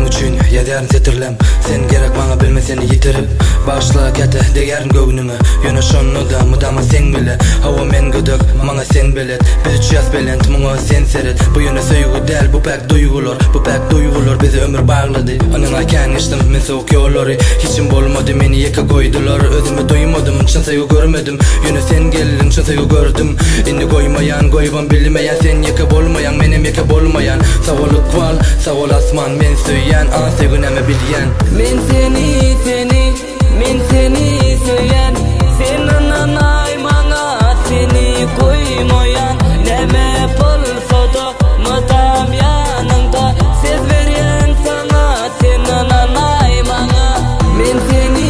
üçün yederin tetirlem. Sen gerek bana bilmeseni yitirip başla kete degerin göğnüme. Yöne şonnu da mıdama sen bile. Hava men gıdık mana sen bilet. Biz üç yaz belent muğa sen seret. Bu yöne söygü del bu pek duygular. Bu pek duygular bizi ömür bağladı. Anına keniştim men soğuk yolları. Hiçim bolmadı meni yeka koydular. Özümü duymadım çın saygı görmedim. Yöne sen geldin çın saygı gördüm. İndi koymayan koyban bilmeyen. Sen yeka bolmayan menem yeka bolmayan. Savalık val saval asman men söyleyen. An sevgüneme bilyen. Men seni söyleyen. Senin anay mana seni koymayan. Neme bolsa da mıdam yanında. Ses veren sana senin anay mana. Men seni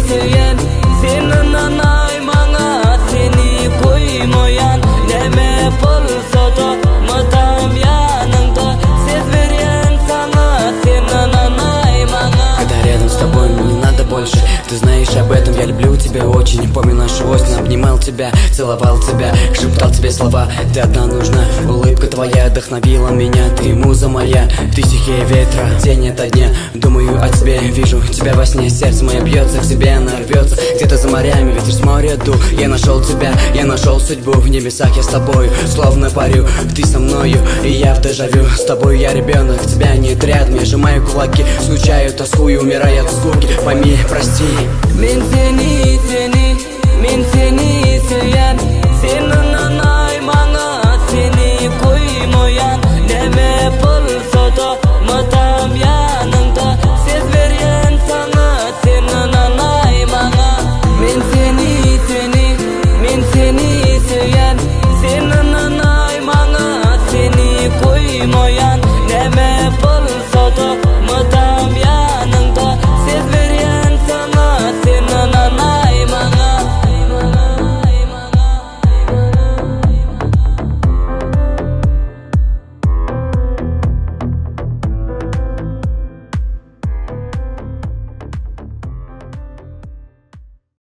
söyleyen. Senin anay mana seni koymayan. Neme bolsa da mıdam yanında. Ses veren sana senin anay mana. Когда рядом с тобой мне не надо больше. Ты знаешь об этом, я люблю тебя очень. Помню нашу осень, обнимал тебя, целовал тебя, шептал тебе слова. Ты одна нужна, улыбка твоя вдохновила меня. Ты муза моя, ты стихия ветра, день ото дня. Думаю о тебе, вижу тебя во сне. Сердце мое бьется к тебе, оно рвется. Где-то за морями, ветер с моря ду. Я нашел тебя, я нашел судьбу. В небесах я с тобою, словно парю. Ты со мною, и я в дежавю. С тобой я ребенок, тебя нет рядом. Я сжимаю кулаки, скучаю, тоскую, умираю от скуки. Пойми, прости. Men seni söyleyen. Senin anay mana seni koymayan. Neme